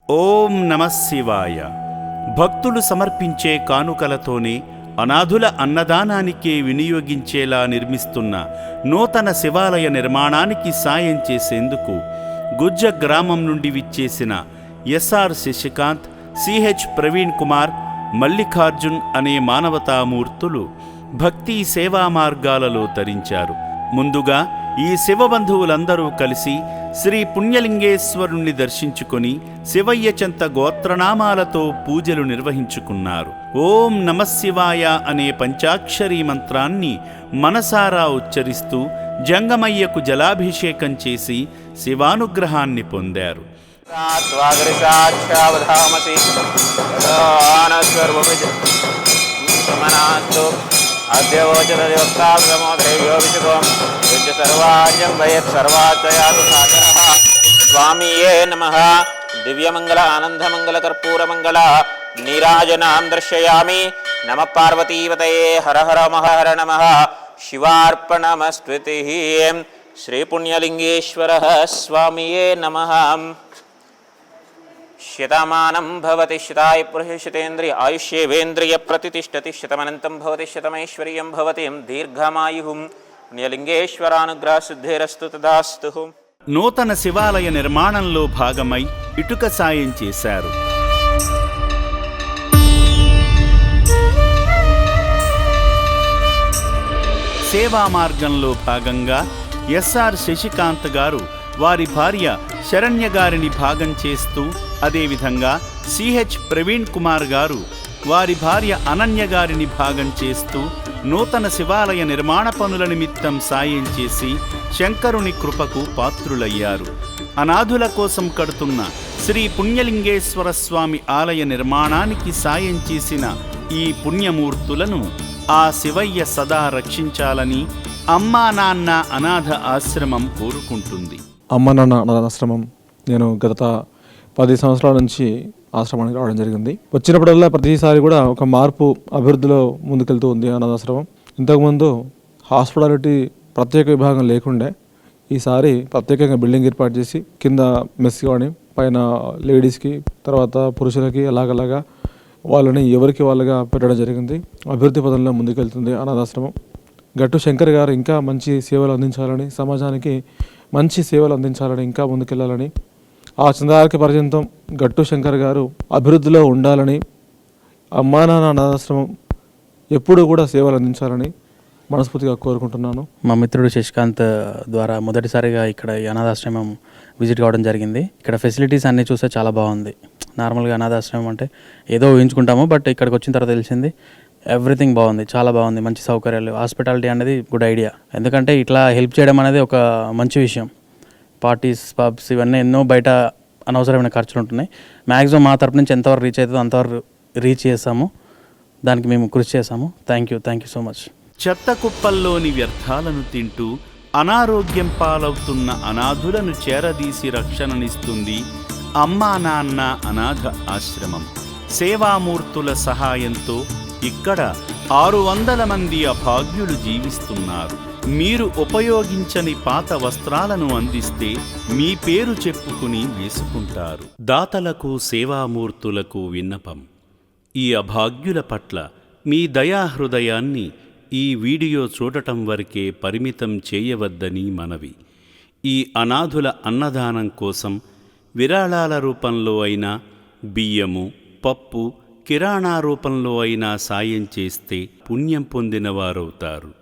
ఓం నమః శివాయ. భక్తులు సమర్పించే కానుకలతోనే అనాథుల అన్నదానానికే వినియోగించేలా నిర్మిస్తున్న నూతన శివాలయ నిర్మాణానికి సాయం చేసేందుకు గుజ్జ గ్రామం నుండి విచ్చేసిన ఎస్ఆర్ శశికాంత్, సిహెచ్ ప్రవీణ్ కుమార్, మల్లికార్జున్ అనే మానవతామూర్తులు భక్తి సేవా మార్గాలలో తరించారు. ముందుగా ఈ శివబంధువులందరూ కలిసి శ్రీ పుణ్యలింగేశ్వరుణ్ణి దర్శించుకొని శివయ్య చెంత గోత్రనామాలతో పూజలు నిర్వహించుకున్నారు. ఓం నమః శివాయ అనే పంచాక్షరీ మంత్రాన్ని మనసారా ఉచ్చరిస్తూ జంగమయ్యకు జలాభిషేకం చేసి శివానుగ్రహాన్ని పొందారు. స్వామియే నమః. దివ్యమంగళ ఆనందమంగళ కర్పూరమంగళ నీరాజనాం దర్శయామి. నమ పార్వతీపతయే హర హర మహర నమః. శివార్పణమస్తు. శ్రీ పుణ్యలింగేశ్వర స్వామియే నమః. శతమానం భవతి శతాయ పురుషేంద్రియ ఆయుష్యేవేంద్రియ ప్రతిష్టతి శతమనంతం భవతి శతమైశ్వర్యం భవతి దీర్ఘమాయుః. పుణ్యలింగేశ్వరానుగ్రహ సిద్ధిరస్తు తదాస్తు. నూతన శివాలయ నిర్మాణంలో భాగమై ఇటుక సాయం చేశారు. సేవా మార్గంలో భాగంగా ఎస్ఆర్ శశికాంత్ గారు వారి భార్య శరణ్య గారిని భాగం చేస్తూ, అదేవిధంగా సిహెచ్ ప్రవీణ్ కుమార్ గారు వారి భార్య అనన్య గారిని భాగం చేస్తూ నూతన శివాలయ నిర్మాణ పనుల నిమిత్తం సాయం చేసి శంకరుని కృపకు పాత్రులయ్యారు. అనాథుల కోసం కడుతున్న శ్రీ పుణ్యలింగేశ్వర స్వామి ఆలయ నిర్మాణానికి సాయం చేసిన ఈ పుణ్యమూర్తులను ఆ శివయ్య సదా రక్షించాలని అమ్మా నాన్న అనాథ ఆశ్రమం కోరుకుంటుంది. అమ్మ నాన్న అనాథాశ్రమం నేను గత 10 సంవత్సరాల నుంచి ఆశ్రమానికి రావడం జరిగింది. వచ్చినప్పుడల్లా ప్రతిసారి కూడా ఒక మార్పు, అభివృద్ధిలో ముందుకెళ్తూ ఉంది అనాథాశ్రమం. ఇంతకుముందు హాస్పిటాలిటీ ప్రత్యేక విభాగం లేకుండే ఈసారి ప్రత్యేకంగా బిల్డింగ్ ఏర్పాటు చేసి కింద మెస్ కానీ పైన లేడీస్కి, తర్వాత పురుషులకి అలాగలాగా వాళ్ళని ఎవరికి వాళ్ళగా పెట్టడం జరిగింది. అభివృద్ధి పదంలో ముందుకెళ్తుంది అనాథాశ్రమం. గట్టు శంకర్ గారు ఇంకా మంచి సేవలు అందించాలని, సమాజానికి మంచి సేవలు అందించాలని, ఇంకా ముందుకెళ్లాలని, ఆ చంద్రార్క పర్యంతం గట్టు శంకర్ గారు అభివృద్ధిలో ఉండాలని, అమ్మా నాన్న అనాథాశ్రమం ఎప్పుడూ కూడా సేవలు అందించాలని మనస్ఫూర్తిగా కోరుకుంటున్నాను. మా మిత్రుడు శశికాంత్ ద్వారా మొదటిసారిగా ఇక్కడ ఈ అనాథాశ్రమం విజిట్ కావడం జరిగింది. ఇక్కడ ఫెసిలిటీస్ అన్నీ చూస్తే చాలా బాగుంది. నార్మల్గా అనాథాశ్రమం అంటే ఏదో ఊహించుకుంటాము, బట్ ఇక్కడికి వచ్చిన తర్వాత తెలిసింది ఎవ్రీథింగ్ బాగుంది, చాలా బాగుంది. మంచి సౌకర్యాలు, హాస్పిటాలిటీ అనేది గుడ్ ఐడియా. ఎందుకంటే ఇట్లా హెల్ప్ చేయడం అనేది ఒక మంచి విషయం. పార్టీస్, పబ్స్ ఇవన్నీ ఎన్నో బయట అనవసరమైన ఖర్చులు ఉంటున్నాయి. మ్యాక్సిమం మా తరపు నుంచి ఎంతవరకు రీచ్ అవుతుందో అంతవరకు రీచ్ చేస్తాము. దానికి మేము కృషి చేస్తాము. Thank you so much. చెత్త కుప్పల్లోని వ్యర్థాలను తింటూ అనారోగ్యం పాలవుతున్న అనాథులను చేరదీసి రక్షణనిస్తుంది అమ్మా నాన్న అనాథ ఆశ్రమం. సేవామూర్తుల సహాయంతో ఇక్కడ 600 మంది అభాగ్యులు జీవిస్తున్నారు. మీరు ఉపయోగించని పాత వస్త్రాలను అందిస్తే మీ పేరు చెప్పుకుని వేసుకుంటారు. దాతలకు, సేవామూర్తులకు విన్నపం: ఈ అభాగ్యుల పట్ల మీ దయాహృదయాన్ని ఈ వీడియో చూడటం వరకే పరిమితం చేయవద్దని మనవి. ఈ అనాథుల అన్నదానం కోసం విరాళాల రూపంలో అయినా, బియ్యము, పప్పు, కిరాణా రూపంలో అయినా సాయం చేస్తే పుణ్యం పొందినవారవుతారు.